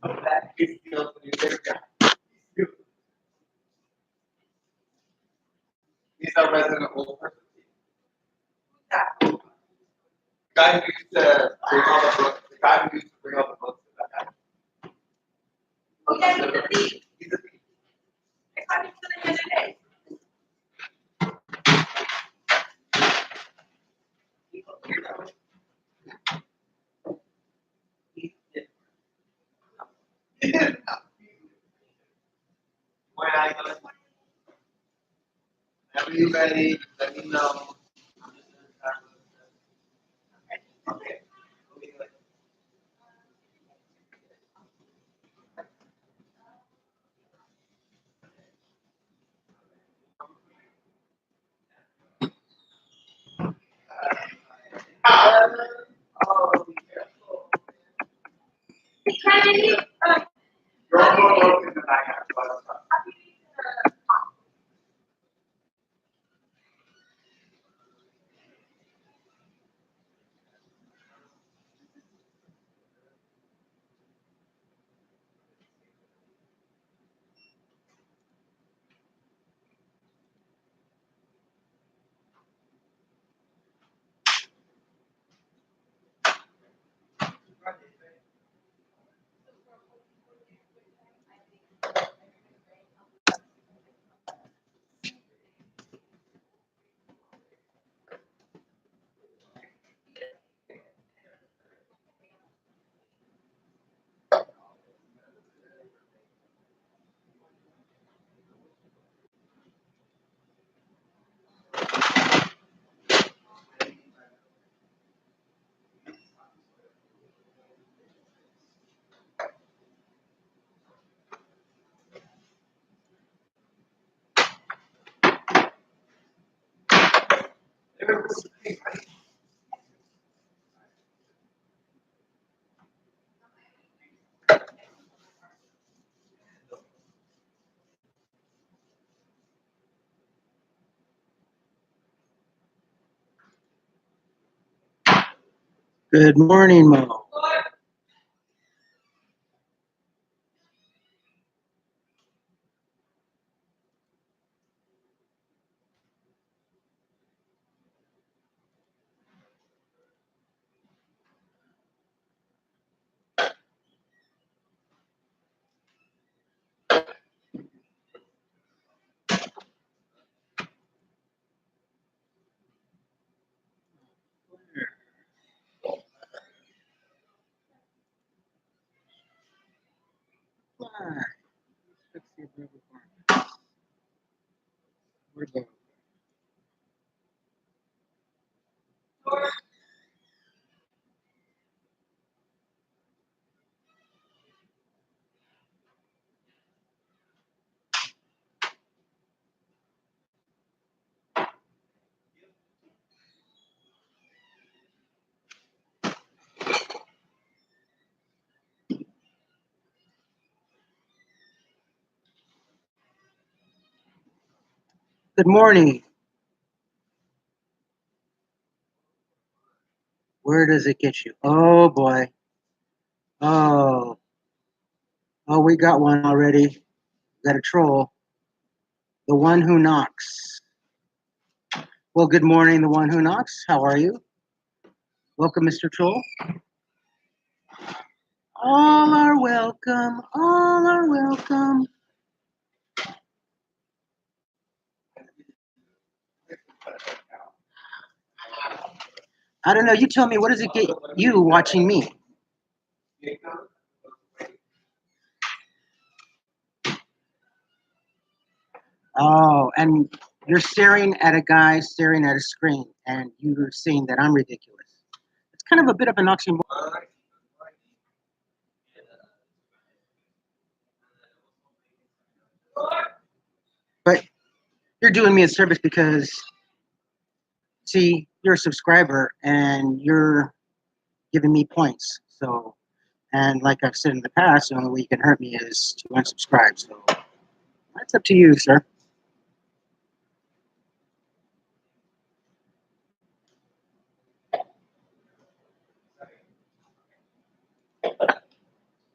That is still the new guy. He's our resident old person. Guy who used to bring all the books. The guy who used to bring all the books to that guy. Oh, yeah, he's a thief. He's a thief. I caught him the other day. People here though. He's different. When I go, whenever you're ready, let me know. I'm just gonna start with okay. Okay, good. Oh, be careful. Can you, You're more broken than I am, but Good morning, Mo. Good morning. Where does it get you? Oh boy. Oh. Oh, we got one already. Got a troll. The one who knocks. Well, good morning, the one who knocks. How are you? Welcome, Mr. Troll. All are welcome. All are welcome. I don't know. You tell me, what does it get you watching me? Oh, and you're staring at a guy staring at a screen, and you're saying that I'm ridiculous. It's kind of a bit of an oxymoron. But you're doing me a service because, see, you're a subscriber and you're giving me points. So, and like I've said in the past, the only way you can hurt me is to unsubscribe. So that's up to you, sir.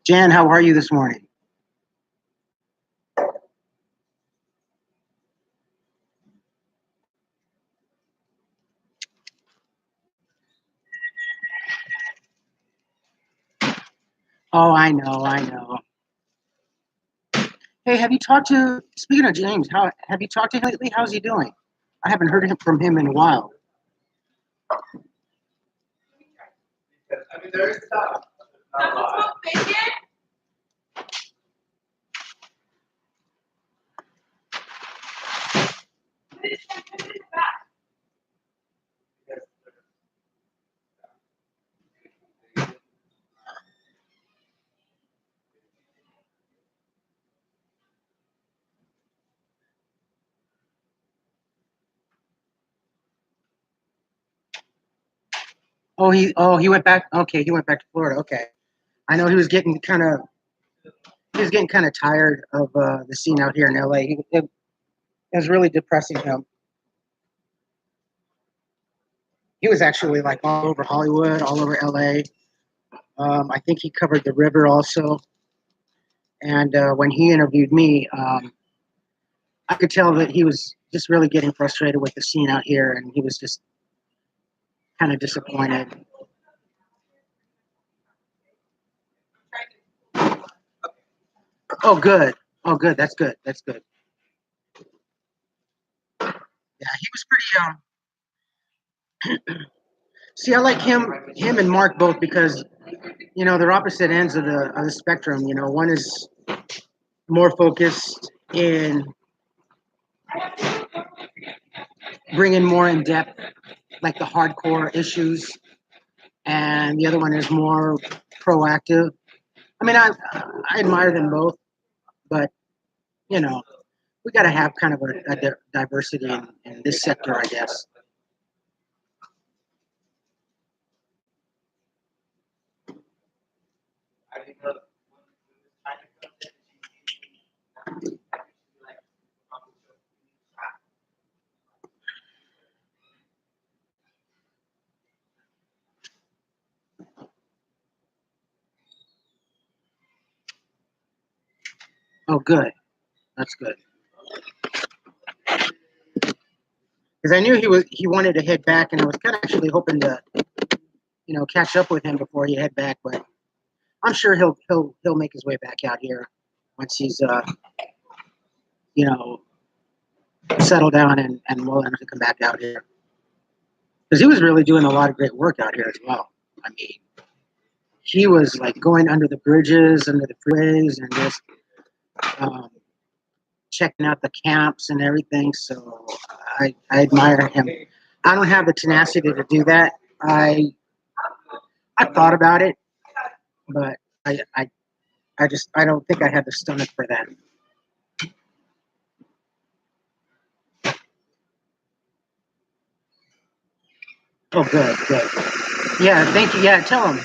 Jan, how are you this morning? Oh, I know, I know. Hey, have you talked to, speaking of James, how have you talked to him lately? How's he doing? I haven't heard from him in a while. Because, I mean, there is stuff. Not a Double lot. smoked bacon? Put it in the back. Because Oh, he went back. Okay, he went back to Florida. Okay, I know he was getting kind of tired of the scene out here in LA. It was really depressing him. He was actually like all over Hollywood, all over LA. I think he covered the river also. And when he interviewed me, I could tell that he was just really getting frustrated with the scene out here, and he was just kind of disappointed. Oh, good. Oh, good. That's good. That's good. Yeah, he was pretty. See, I like him and Mark both because they're opposite ends of the spectrum. One is more focused in bringing more in depth, like the hardcore issues, and the other one is more proactive. I mean, I admire them both, but you know, we got to have kind of a diversity in this sector, I guess. I think that when this time comes in, she like, Oh, good. That's good. Because I knew he wanted to head back, and I was kind of actually hoping to catch up with him before he head back. But I'm sure he'll make his way back out here once he's you know settled down and will to come back out here. Because he was really doing a lot of great work out here as well. I mean, he was like going under the bridges, under the freeways, and just um, checking out the camps and everything. So I admire him. I don't have the tenacity to do that. I thought about it, but I don't think I had the stomach for that. Oh, good, good. Yeah, thank you. Yeah, tell him.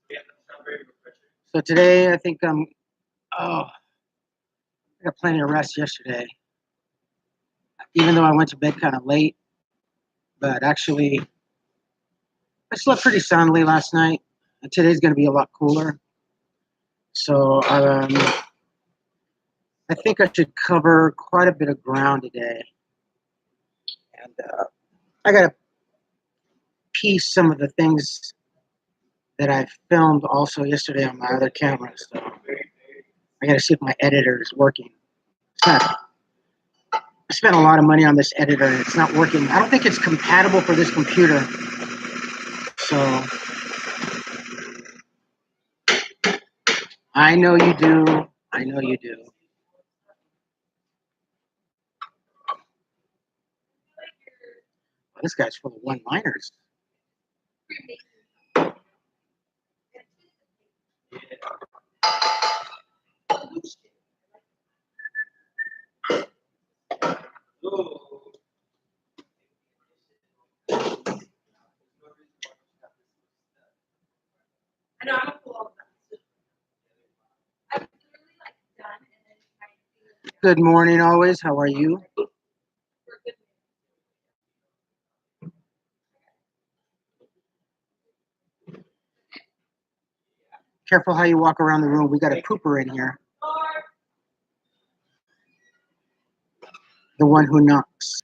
yeah, that's not very refreshing. So today, I think I got plenty of rest yesterday, even though I went to bed kind of late. But actually, I slept pretty soundly last night. And today's going to be a lot cooler. So I think I should cover quite a bit of ground today. And I got to piece some of the things that I filmed also yesterday on my other camera. So I got to see if my editor is working. I spent a lot of money on this editor and it's not working. I don't think it's compatible for this computer. So I know you do. I know you do. This guy's full of one-liners. I know I'm a fool. I'm literally like done and then I feel Good morning, always. How are you? we're good. Careful how you walk around the room. We got a pooper in here. The one who knocks.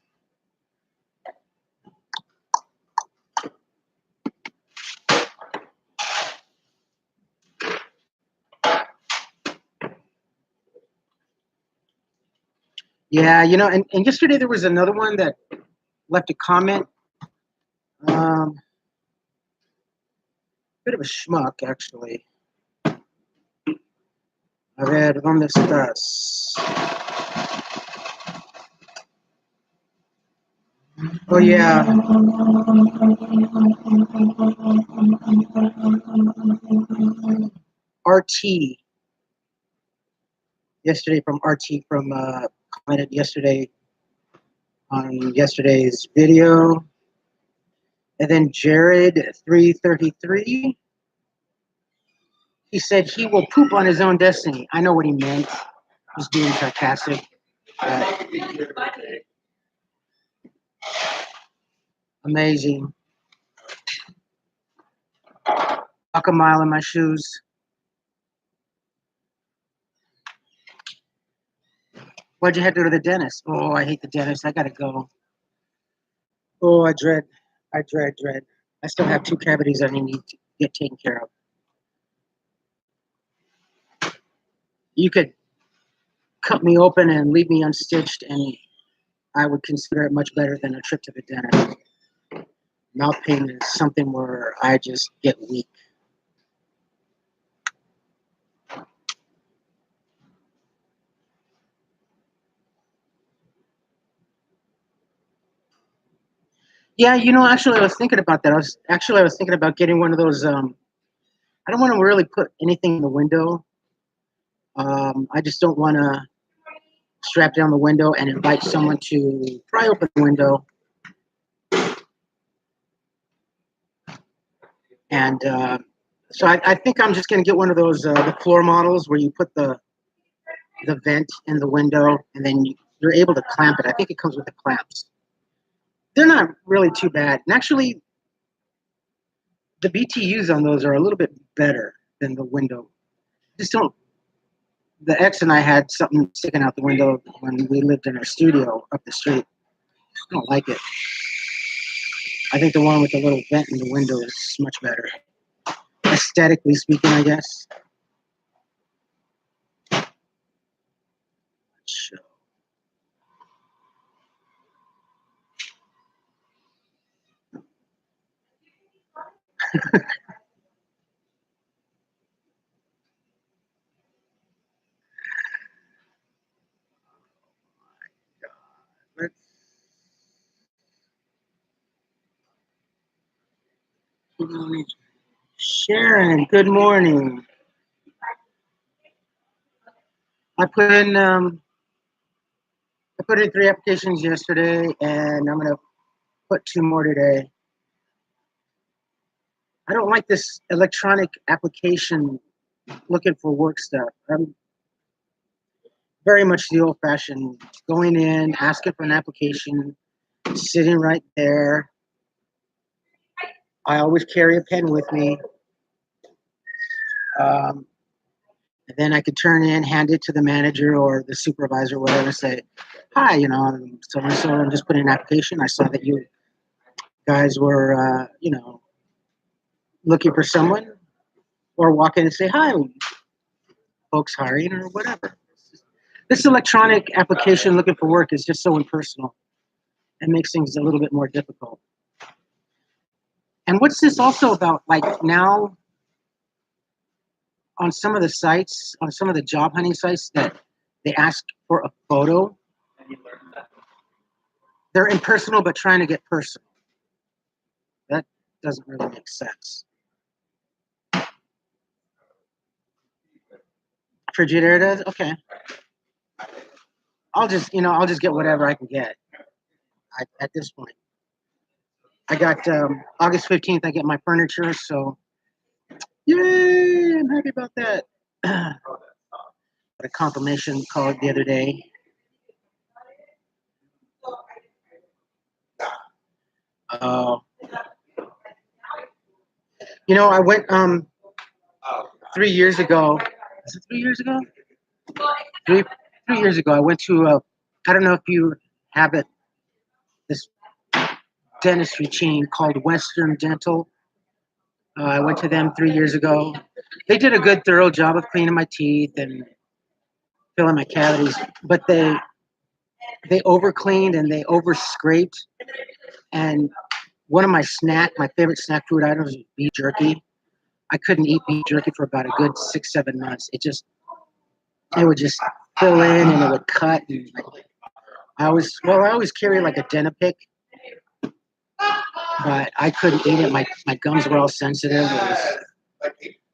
Yeah, and yesterday there was another one that left a comment. Bit of a schmuck, actually. A ver, ¿dónde estás? Oh, yeah. RT. Yesterday from RT commented yesterday on yesterday's video. And then Jared 333. He said he will poop on his own destiny. I know what he meant. He's being sarcastic. Amazing. Walk a mile in my shoes. Why'd you have to go to the dentist? Oh, I hate the dentist. I gotta go. Oh, I dread. I still have 2 cavities I need to get taken care of. You could cut me open and leave me unstitched, and I would consider it much better than a trip to the dentist. Mouth pain is something where I just get weak. Yeah, actually, I was thinking about that. I was thinking about getting one of those. I don't want to really put anything in the window. I just don't want to strap down the window and invite someone to pry open the window. And so I think I'm just going to get one of those the floor models where you put the vent in the window and then you're able to clamp it. I think it comes with the clamps. They're not really too bad. And actually, the BTUs on those are a little bit better than the window. Just don't. The ex and I had something sticking out the window when we lived in our studio up the street. I don't like it. I think the one with the little vent in the window is much better. Aesthetically speaking, I guess. So. Sharon, good morning. I put in 3 applications yesterday, and I'm gonna put 2 more today. I don't like this electronic application looking for work stuff. I'm very much the old-fashioned going in, asking for an application, sitting right there. I always carry a pen with me. And then I could turn in, hand it to the manager or the supervisor, whatever, say, hi, I'm so-and-so, I'm just putting an application. I saw that you guys were, looking for someone, or walk in and say, hi, folks hiring or whatever. This electronic application looking for work is just so impersonal. It makes things a little bit more difficult. And what's this also about? Like now, on some of the sites, on some of the job hunting sites, that they ask for a photo. They're impersonal, but trying to get personal. doesn't really make sense. Frigidaire does? Okay. I'll just get whatever I can get at this point. I got August 15th, I get my furniture, so yay, I'm happy about that. Got a confirmation call the other day. I went 3 years ago. Is it 3 years ago? Three years ago, I went to I don't know if you have it, this dentistry chain called Western Dental. I went to them 3 years ago. They did a good, thorough job of cleaning my teeth and filling my cavities, but they over cleaned and they over scraped. And one of my favorite snack food items was beef jerky. I couldn't eat beef jerky for about a good 6-7 months. It would just fill in and it would cut. And I always carry like a Dentapic, but I couldn't eat it. My gums were all sensitive.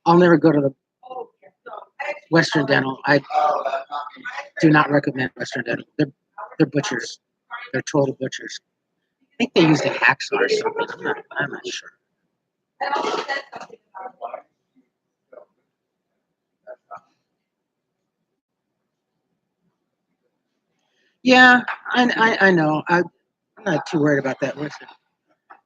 I'll never go to the Western Dental. I do not recommend Western Dental. They're butchers. They're total butchers. I think they used a hacksaw or something. I'm not sure. Yeah, I know. I'm not too worried about that.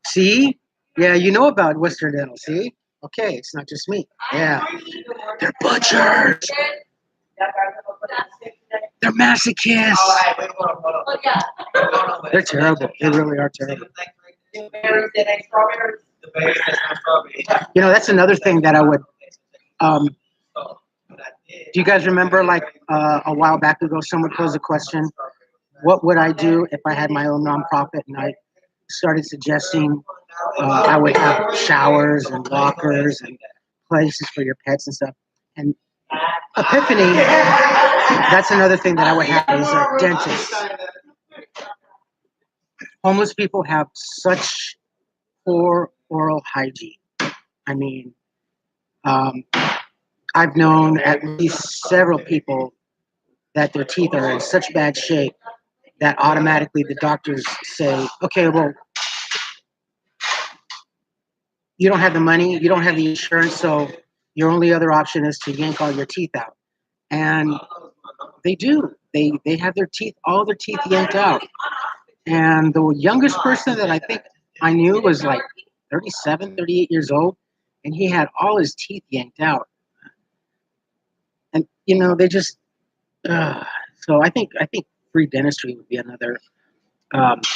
See? Yeah, you know about Western Dental. See? Okay, it's not just me. Yeah, they're butchers. They're masochists. They're terrible. They really are terrible. That's another thing that I would. Do you guys remember, like a while back ago, someone posed a question? What would I do if I had my own nonprofit? And I started suggesting I would have showers and lockers and places for your pets and stuff. And epiphany, that's another thing that I would have is a dentist. Homeless people have such poor oral hygiene. I mean, I've known at least several people that their teeth are in such bad shape that automatically the doctors say, okay, well, you don't have the money, you don't have the insurance, so your only other option is to yank all your teeth out. And they do. They have all their teeth yanked out. And the youngest person that I think I knew was like 37, 38 years old, and he had all his teeth yanked out. And they just so I think free dentistry would be another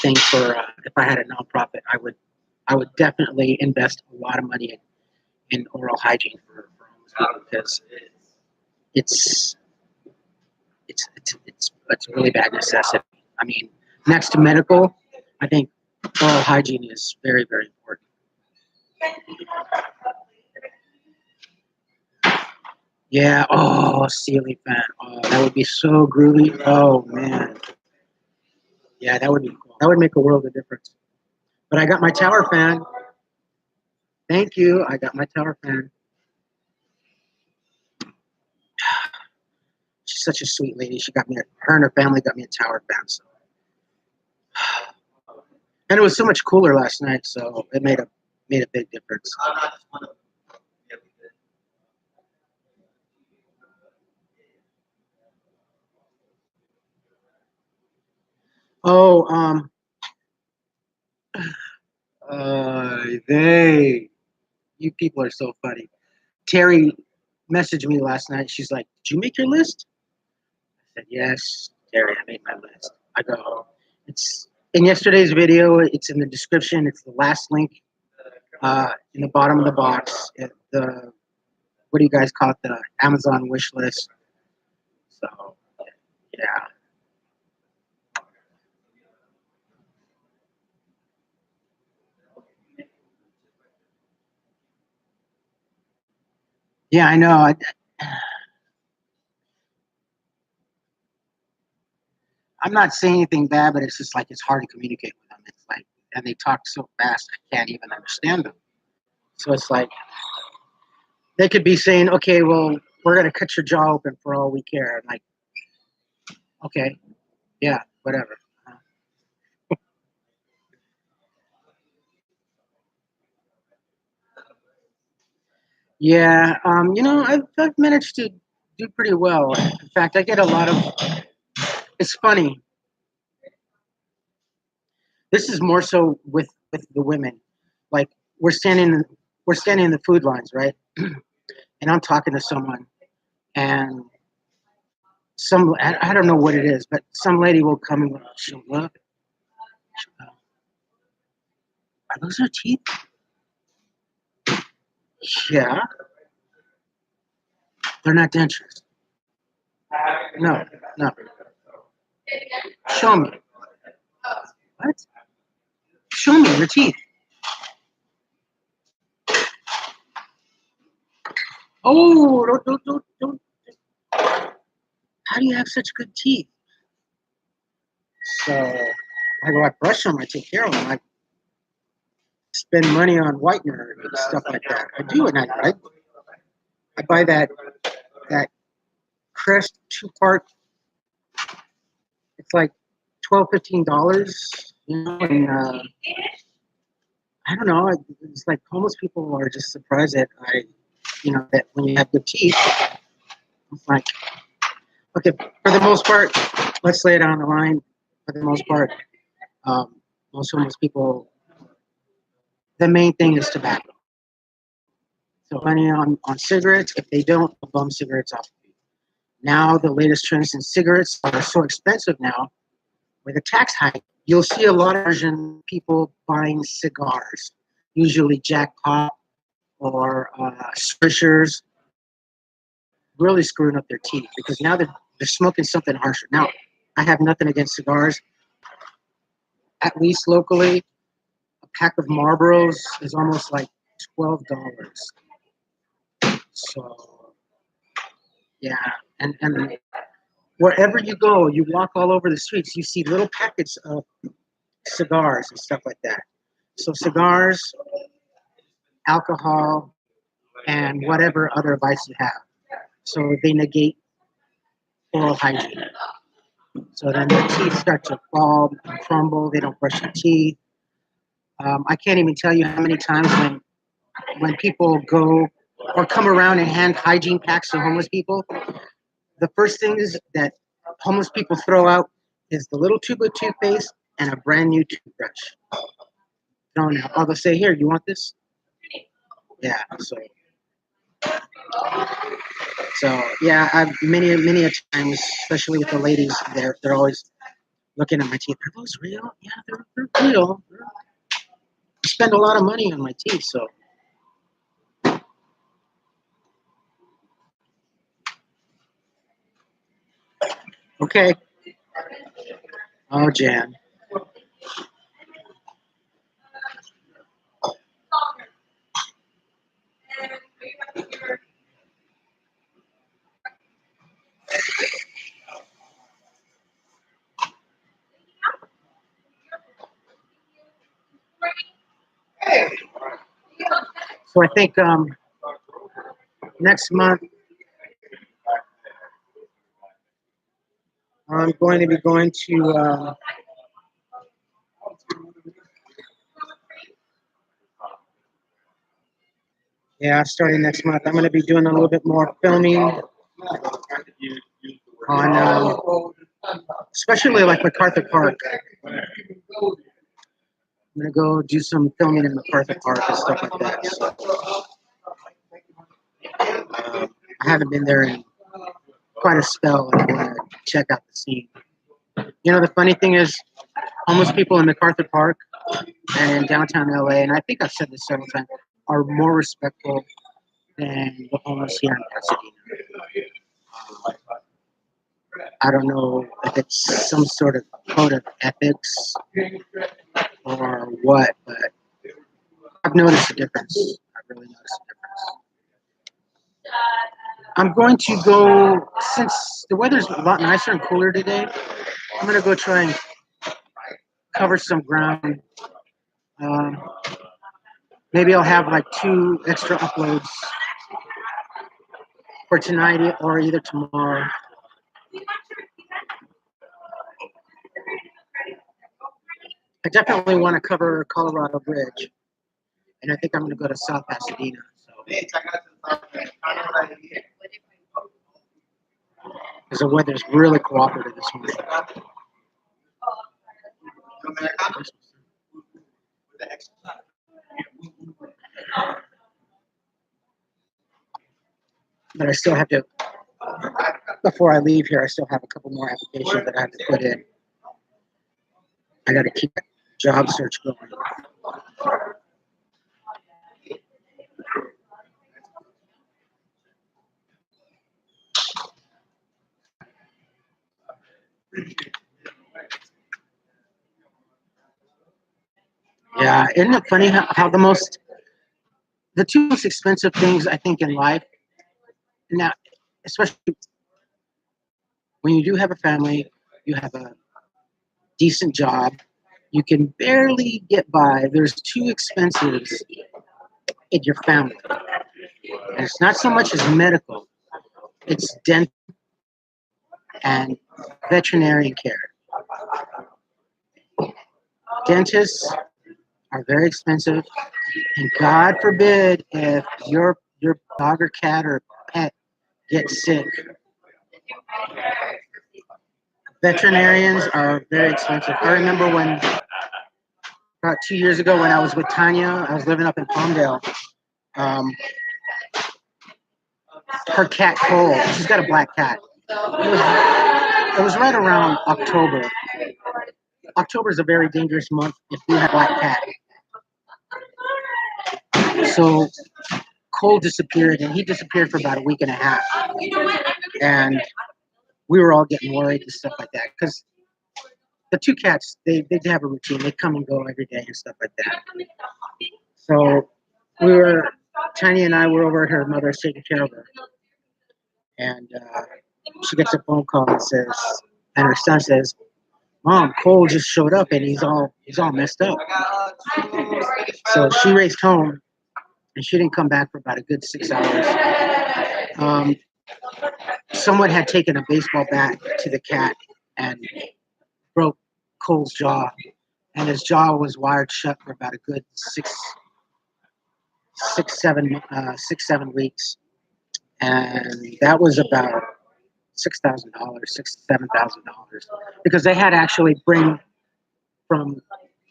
thing for if I had a nonprofit. I would definitely invest a lot of money in oral hygiene for homeless people because it's a really bad necessity. I mean, next to medical, I think oral hygiene is very, very important. Yeah. Oh, ceiling fan. Oh, that would be so groovy. Oh man. Yeah, that would be cool. That would make a world of difference. But I got my tower fan. Thank you. I got my tower fan. She's such a sweet lady. Her and her family got me a tower fan. So. And it was so much cooler last night, so it made a big difference. Oh, you people are so funny. Terry messaged me last night. She's like, "Did you make your list?" I said, "Yes, Terry, I made my list." I go, "It's in yesterday's video. It's in the description. It's the last link in the bottom of the box. What do you guys call it? The Amazon wish list." So, yeah. Yeah, I know. I'm not saying anything bad, but it's just like it's hard to communicate with them. It's like, and they talk so fast, I can't even understand them. So it's like they could be saying, okay, well, we're gonna cut your jaw open for all we care. I'm like, okay, yeah, whatever. Yeah, I've managed to do pretty well. In fact, I get a lot of. It's funny. This is more so with the women. Like we're standing we're standing in the food lines, right? And I'm talking to someone, and I don't know what it is, but some lady will come and she'll look. Are those her teeth? Yeah, they're not dentures. No, no. Show me. What? Show me your teeth. Oh, don't. How do you have such good teeth? So I go, I brush them, I take care of them, I spend money on whitener and stuff like that. I do, and I buy that Crest 2 part. It's like $12, $15. And I don't know. It's like homeless people are just surprised that that when you have good teeth, it's like, okay, for the most part, let's lay it on the line. For the most part, um, most homeless people, the main thing is tobacco. So money on cigarettes. If they don't, they'll bum cigarettes off. Now the latest trends in cigarettes are so expensive now. With a tax hike, you'll see a lot of Asian people buying cigars, usually jackpot or swishers, really screwing up their teeth because now they're smoking something harsher. Now, I have nothing against cigars. At least locally, a pack of Marlboros is almost like $12. So yeah, and wherever you go, you walk all over the streets, you see little packets of cigars and stuff like that. So cigars, alcohol, and whatever other vice you have. So they negate oral hygiene. So then their teeth start to fall and crumble. They don't brush their teeth. I can't even tell you how many times when people go or come around and hand hygiene packs to homeless people, the first thing is that homeless people throw out is the little tube of toothpaste and a brand new toothbrush. Thrown out. Oh, they'll say, "Here, you want this?" Yeah. So yeah, I've many a times, especially with the ladies, they're always looking at my teeth. Are those real? Yeah, they're real. I spend a lot of money on my teeth, so okay. Oh, Jan. So I think next month I'm going to be going to yeah, starting next month I'm going to be doing a little bit more filming on especially like MacArthur Park. I'm going to go do some filming in MacArthur Park and stuff like that. So, I haven't been there in quite a spell, and I want to check out the scene. The funny thing is, homeless people in MacArthur Park and in downtown LA, and I think I've said this several times, are more respectful than the homeless here in Pasadena. I don't know if it's some sort of code of ethics or what, but I've noticed a difference. I've really noticed a difference. I'm going to go, since the weather's a lot nicer and cooler today, I'm going to go try and cover some ground. Um, Maybe I'll have like 2 extra uploads for tonight or either tomorrow. I definitely want to cover Colorado Bridge, and I think I'm going to go to South Pasadena. So, because the weather's really cooperative this morning. But I still have to, before I leave here, I still have a couple more applications that I have to put in. I got to keep that job search going. Yeah, isn't it funny how the 2 most expensive things I think in life, now, especially when you do have a family, you have a decent job, you can barely get by. There's 2 expenses in your family. And it's not so much as medical, it's dental and veterinarian care. Dentists are very expensive, and God forbid if your dog or cat or pet gets sick. Veterinarians are very expensive. I remember when about 2 years ago when I was with Tanya, I was living up in Palmdale. Her cat Cole, she's got a black cat. It was right around October. October is a very dangerous month if you have a black cat. So Cole disappeared, and he disappeared for about a week and a half. And we were all getting worried and stuff like that because the 2 cats, they have a routine. They come and go every day and stuff like that. So Tanya and I were over at her mother's taking care of her. And she gets a phone call and her son says, "Mom, Cole just showed up and he's all messed up." So she raced home, and she didn't come back for about a good 6 hours. Someone had taken a baseball bat to the cat and broke Cole's jaw, and his jaw was wired shut for about a good 7 weeks, and that was about $6,000, $7,000, because they had to actually bring from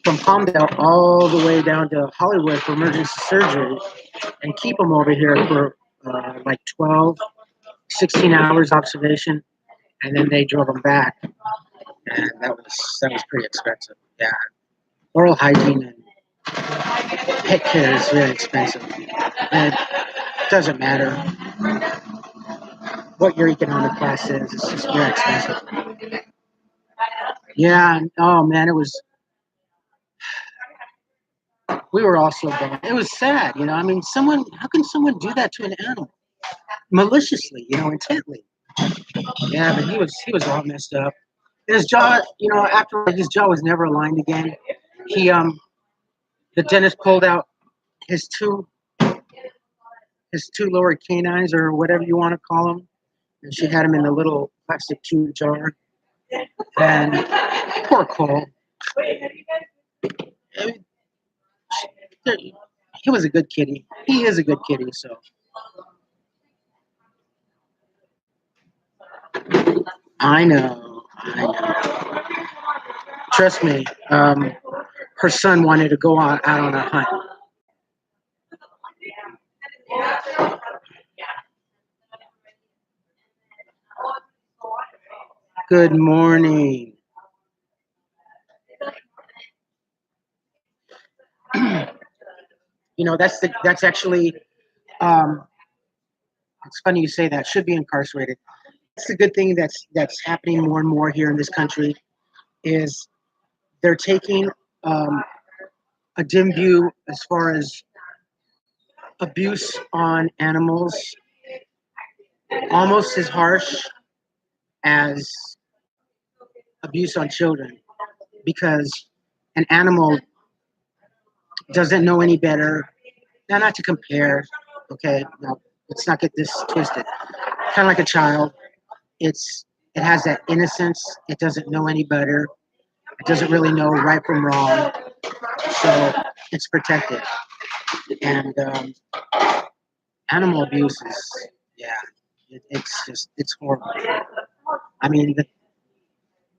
Palmdale all the way down to Hollywood for emergency surgery and keep him over here for like 12, 16 hours observation, and then they drove him back, and that was pretty expensive. Yeah, oral hygiene and pet care is very expensive, and it doesn't matter what your economic class is; it's just very expensive. Yeah. Oh man, we were all so bummed. It was sad, I mean, how can someone do that to an animal maliciously, intently? Yeah, but he was all messed up. His jaw, after his jaw was never aligned again. He the dentist pulled out his two lower canines, or whatever you want to call them, and she had him in a little plastic tube jar. And poor Cole. I mean, he was a good kitty. He is a good kitty, so. I know. Trust me. Her son wanted to go out on a hunt. Good morning. That's actually. It's funny you say that. Should be incarcerated. That's the good thing that's happening more and more here in this country, is they're taking a dim view as far as abuse on animals, almost as harsh as abuse on children, because an animal doesn't know any better. Now, not to compare, okay? No, let's not get this twisted. Kind of like a child. It has that innocence. It doesn't know any better. It doesn't really know right from wrong. So it's protected. And animal abuse is, yeah, it's horrible. I mean,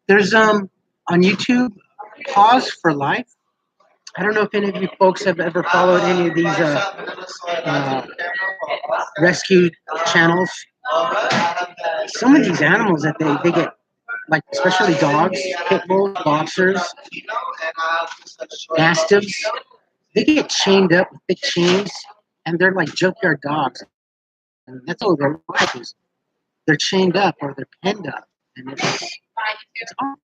there's on YouTube, Pause for Life. I don't know if any of you folks have ever followed any of these rescue channels. Some of these animals that they get, like especially dogs, pit bulls, boxers, mastiffs, they get chained up with big chains, and they're like junkyard dogs. And that's all their life is. They're chained up or they're penned up, and it's awful.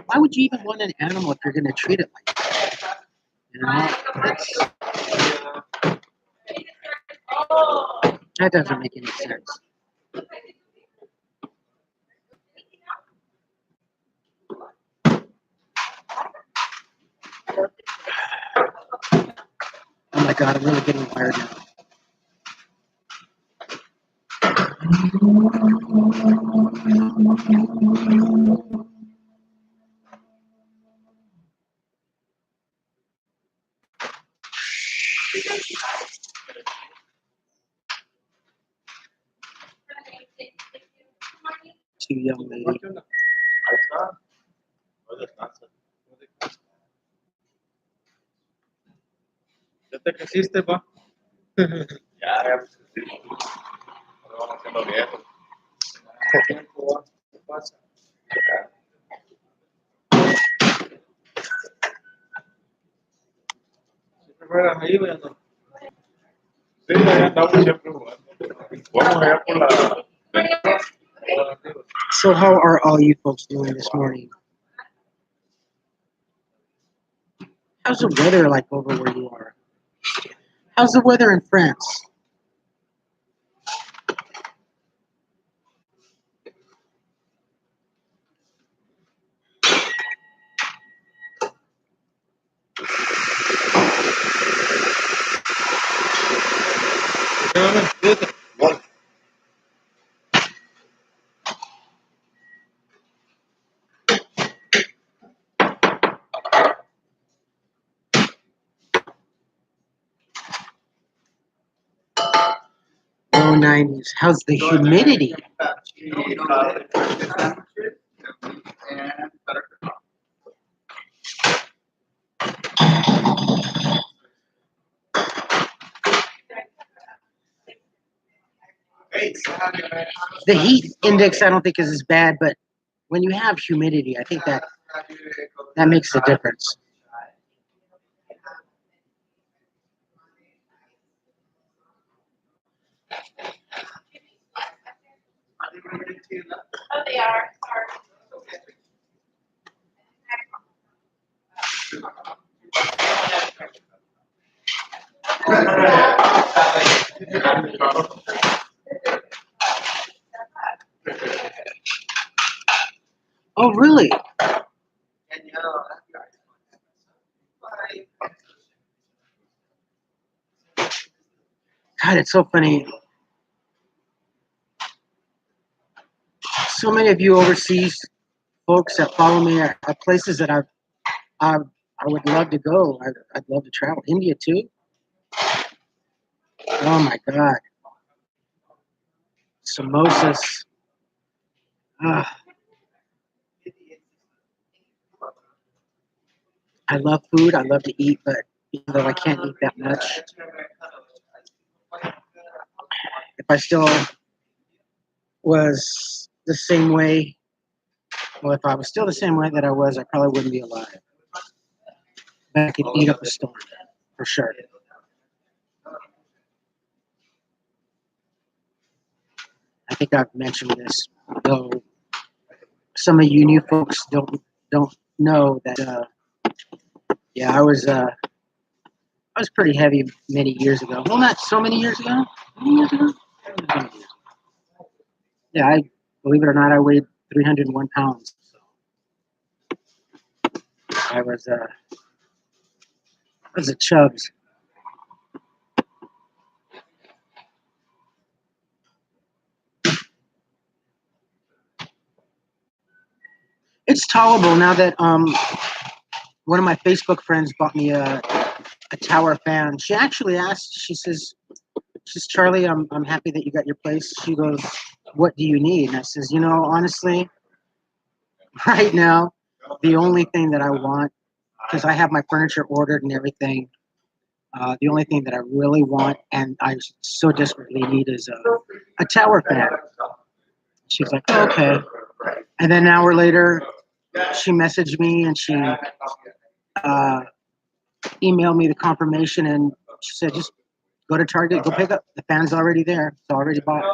Why would you even want an animal if you're going to treat it like that? You know, that doesn't make any sense. Oh my God, I'm really getting tired now. Too young lady. ¿Ya te creciste, pa? Ya, pues, sí. Nos vamos haciendo viejos. ¿Qué tiempo va? ¿Qué pasa? ¿Siempre juegas ahí o ya no? Sí, allá andamos siempre jugando. Vamos allá por la... So how are all you folks doing this morning? How's the weather like over where you are? How's the weather in France? Low 90s. How's the humidity? The heat index I don't think is as bad, but when you have humidity, I think that makes a difference. Oh, they are. Oh, really? God, it's so funny. So many of you overseas folks that follow me are places that I would love to go. I'd love to travel. India too. Oh my God, samosas. Ah, I love food. I love to eat, but even though I can't eat that much, if I still was the same way, well, if I was still the same way that I was, I probably wouldn't be alive. But I could eat up a storm for sure. I think I've mentioned this, though some of you new folks don't know that. Yeah, I was pretty heavy many years ago. Well, not so many years ago. How many years ago? Yeah, I believe it or not, I weighed 301 pounds. I was a chubs. It's tolerable now that one of my Facebook friends bought me a tower fan. She actually asked. She says, Charlie, I'm happy that you got your place. She goes, what do you need? And I says, honestly, right now, the only thing that I want, because I have my furniture ordered and everything, the only thing that I really want and I so desperately need is a tower fan. She's like, oh, okay. And then an hour later, she messaged me and she emailed me the confirmation and she said, just go to Target, go pick up. The fan's already there. It's already bought.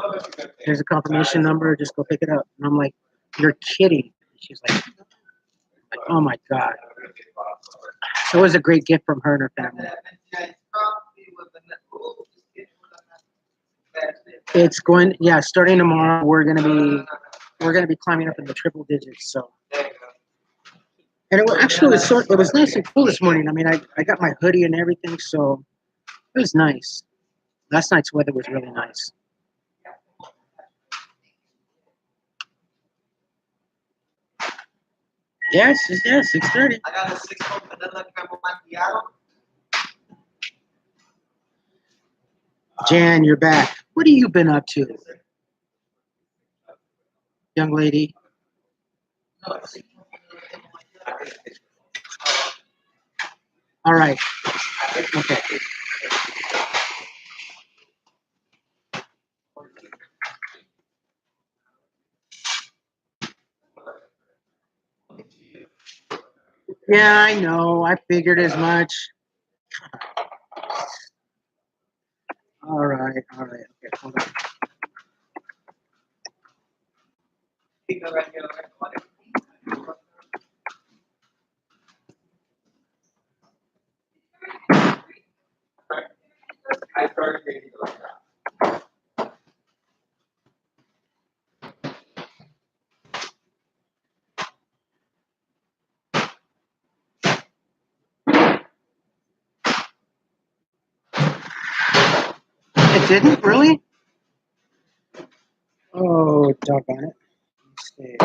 Here's a confirmation number. Just go pick it up. And I'm like, you're kidding. She's like, oh my God. So it was a great gift from her and her family. It's going, yeah, starting tomorrow, we're gonna be climbing up in the triple digits. So, and it was nice and cool this morning. I mean, I got my hoodie and everything, so it was nice. Last night's weather was really nice. Yes, 6:30. I got a 6-month vanilla caramel macchiato. Jan, you're back. What have you been up to, young lady? All right. Okay. Yeah, I know. I figured as much. All right. Okay, hold on. It didn't really? Oh, doggone it. Let's see.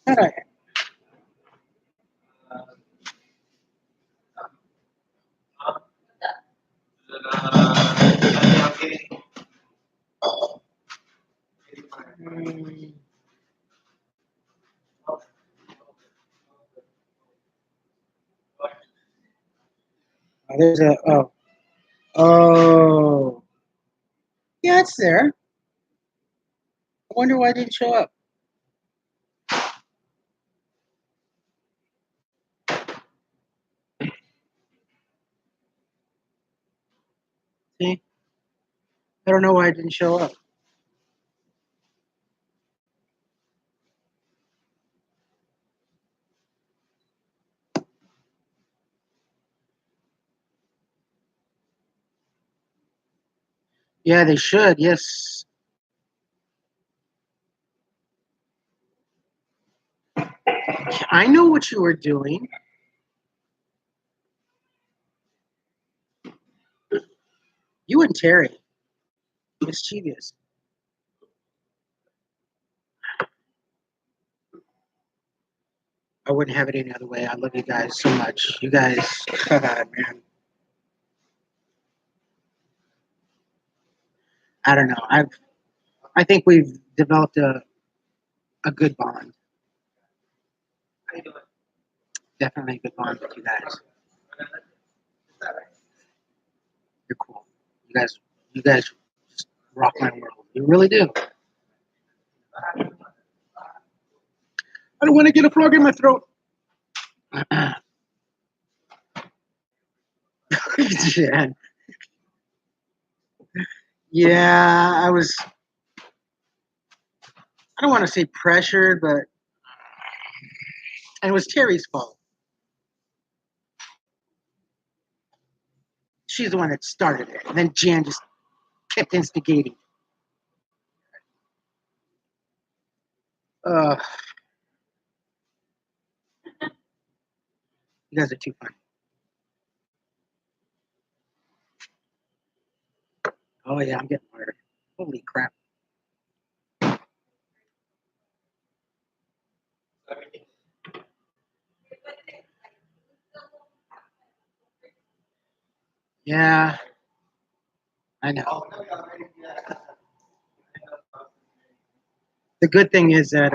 How'd I? There's a oh yeah, it's there. I wonder why it didn't show up. See, I don't know why it didn't show up. Yeah, they should. Yes. I know what you were doing. You and Terry. Mischievous. I wouldn't have it any other way. I love you guys so much. You guys, God, man. I don't know. I think we've developed a good bond. Definitely a good bond with you guys. You're cool. You guys just rock my world. You really do. I don't want to get a frog in my throat. Jan. Yeah, I don't want to say pressured, but and it was Terry's fault. She's the one that started it. And then Jan just kept instigating. You guys are too funny. Oh yeah, I'm getting wired. Holy crap. Yeah, I know. The good thing is that